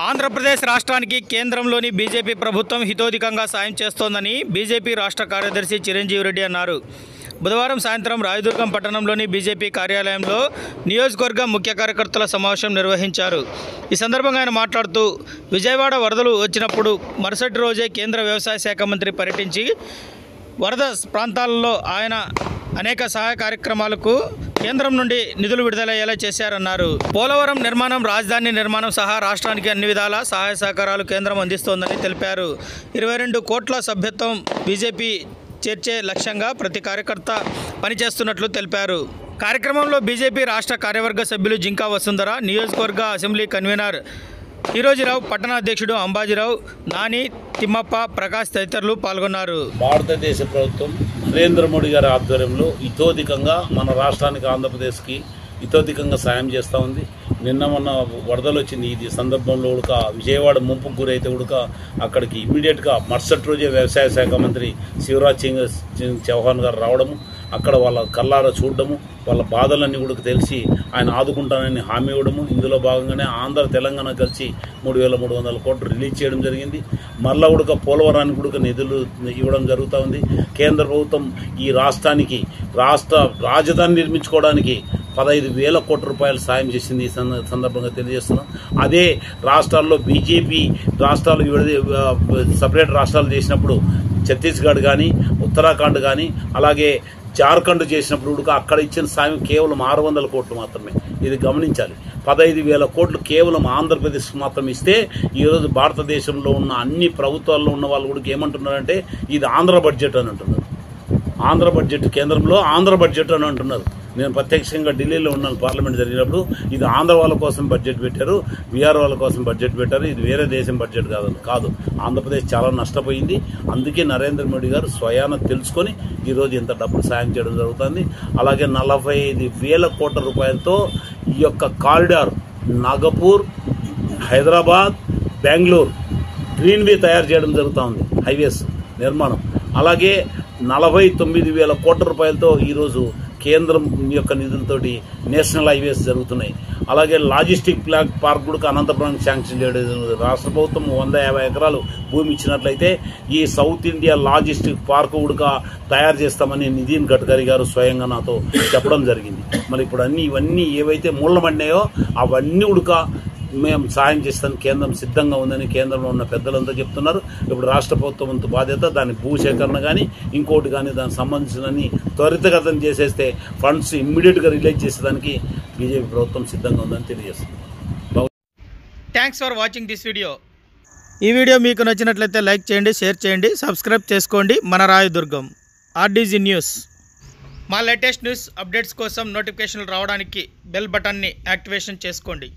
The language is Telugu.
ఆంధ్రప్రదేశ్ రాష్ట్రానికి కేంద్రంలోని బీజేపీ ప్రభుత్వం హితోధికంగా సాయం చేస్తోందని బీజేపీ రాష్ట్ర కార్యదర్శి చిరంజీవి రెడ్డి అన్నారు. బుధవారం సాయంత్రం రాయదుర్గం పట్టణంలోని బీజేపీ కార్యాలయంలో నియోజకవర్గ ముఖ్య కార్యకర్తల సమావేశం నిర్వహించారు. ఈ సందర్భంగా ఆయన మాట్లాడుతూ విజయవాడ వరదలు వచ్చినప్పుడు మరుసటి రోజే కేంద్ర వ్యవసాయ శాఖ మంత్రి పర్యటించి వరద ప్రాంతాలలో ఆయన అనేక సహాయ కార్యక్రమాలకు కేంద్రం నుండి నిధులు విడుదలయ్యేలా చేశారన్నారు. పోలవరం నిర్మాణం, రాజధాని నిర్మాణం సహా రాష్ట్రానికి అన్ని విధాల సహాయ సహకారాలు కేంద్రం అందిస్తోందని తెలిపారు. 22 కోట్ల సభ్యత్వం బీజేపీ చేర్చే లక్ష్యంగా ప్రతి కార్యకర్త పనిచేస్తున్నట్లు తెలిపారు. కార్యక్రమంలో బీజేపీ రాష్ట్ర కార్యవర్గ సభ్యులు జింకా వసుంధర, నియోజకవర్గ అసెంబ్లీ కన్వీనర్ హీరోజీరావు, పట్టణ అధ్యక్షుడు అంబాజీరావు, నాని, తిమ్మప్ప, ప్రకాష్ తదితరులు పాల్గొన్నారు. భారతదేశ ప్రభుత్వం నరేంద్ర మోడీ గారి ఆధ్వర్యంలో ఇతోధికంగా మన రాష్ట్రానికి, ఆంధ్రప్రదేశ్కి ఇతోధికంగా సాయం చేస్తూ ఉంది. నిన్న మొన్న వరదలు వచ్చింది. ఇది సందర్భంలో ఉడక విజయవాడ ముంపుకు గురైతే ఉడక అక్కడికి ఇమ్మీడియట్గా మరుసటి రోజే వ్యవసాయ శాఖ మంత్రి శివరాజ్ సింగ్ చౌహాన్ గారు రావడము, అక్కడ వాళ్ళ కళ్ళారా చూడడము, వాళ్ళ బాధలన్నీ కూడా తెలిసి ఆయన ఆదుకుంటానని హామీ ఇవ్వడము. ఇందులో భాగంగానే ఆంధ్ర తెలంగాణ కలిసి 3,300 కోట్లు రిలీజ్ చేయడం జరిగింది. మళ్ళా ఉడక పోలవరానికి కూడా నిధులు ఇవ్వడం జరుగుతూ ఉంది. కేంద్ర ప్రభుత్వం ఈ రాష్ట్రానికి రాష్ట్ర రాజధాని నిర్మించుకోవడానికి 15,000 కోట్ల రూపాయలు సాయం చేసింది. ఈ సందర్భంగా తెలియజేస్తున్నాం. అదే రాష్ట్రాల్లో బీజేపీ రాష్ట్రాలు సపరేట్ రాష్ట్రాలు చేసినప్పుడు ఛత్తీస్గఢ్ కానీ, ఉత్తరాఖండ్ కానీ, అలాగే జార్ఖండ్ చేసినప్పుడు కూడా అక్కడ ఇచ్చిన సాయం కేవలం 600 కోట్లు మాత్రమే. ఇది గమనించాలి. 15,000 కోట్లు కేవలం ఆంధ్రప్రదేశ్కి మాత్రం ఇస్తే ఈరోజు భారతదేశంలో ఉన్న అన్ని ప్రభుత్వాల్లో ఉన్న వాళ్ళు కూడా ఏమంటున్నారంటే ఇది ఆంధ్ర బడ్జెట్ అని అంటున్నారు. ఆంధ్ర బడ్జెట్, కేంద్రంలో ఆంధ్ర బడ్జెట్ అని అంటున్నారు. నేను ప్రత్యక్షంగా ఢిల్లీలో ఉన్నాను పార్లమెంట్ జరిగినప్పుడు. ఇది ఆంధ్ర వాళ్ళ కోసం బడ్జెట్ పెట్టారు, బీహార్ వాళ్ళ కోసం బడ్జెట్ పెట్టారు, ఇది వేరే దేశం బడ్జెట్ కాదు. ఆంధ్రప్రదేశ్ చాలా నష్టపోయింది. అందుకే నరేంద్ర మోడీ గారు స్వయాన తెలుసుకొని ఈరోజు ఇంత డబ్బులు సాయం చేయడం జరుగుతుంది. అలాగే 45,000 కోట్ల రూపాయలతో ఈ యొక్క కారిడార్ నాగపూర్, హైదరాబాద్, బెంగళూరు గ్రీన్వే తయారు చేయడం జరుగుతూ ఉంది. హైవేస్ నిర్మాణం. అలాగే 49,000 కోట్ల రూపాయలతో ఈరోజు కేంద్రం యొక్క నిధులతోటి నేషనల్ హైవేస్ జరుగుతున్నాయి. అలాగే లాజిస్టిక్ పార్క్ కూడా అనంతపురానికి శాంక్షన్ చేయడం. రాష్ట్ర ప్రభుత్వం 150 ఎకరాలు భూమి ఇచ్చినట్లయితే ఈ సౌత్ ఇండియా లాజిస్టిక్ పార్క్ కూడా తయారు చేస్తామని నితిన్ గడ్కరీ గారు స్వయంగా నాతో చెప్పడం జరిగింది. మరి ఇప్పుడు ఇవన్నీ ఏవైతే మూలమడినాయో అవన్నీ ఉడక మేము సాయం చేస్తానికి కేంద్రం సిద్ధంగా ఉందని కేంద్రంలో ఉన్న పెద్దలంతా చెప్తున్నారు. ఇప్పుడు రాష్ట్ర ప్రభుత్వం బాధ్యత దాని భూసేకరణ కానీ ఇంకోటి కానీ దానికి సంబంధించినన్ని త్వరితగతం చేసేస్తే ఫండ్స్ ఇమ్మీడియట్గా రిలీజ్ చేసేదానికి బీజేపీ ప్రభుత్వం సిద్ధంగా ఉందని తెలియజేస్తుంది. Thanks for watching this video. ఈ వీడియో మీకు నచ్చినట్లయితే లైక్ చేయండి, షేర్ చేయండి, సబ్స్క్రైబ్ చేసుకోండి. మన రాయదుర్గం ఆర్డీజీ న్యూస్. మా లేటెస్ట్ న్యూస్ అప్డేట్స్ కోసం నోటిఫికేషన్లు రావడానికి బెల్ బటన్ని యాక్టివేషన్ చేసుకోండి.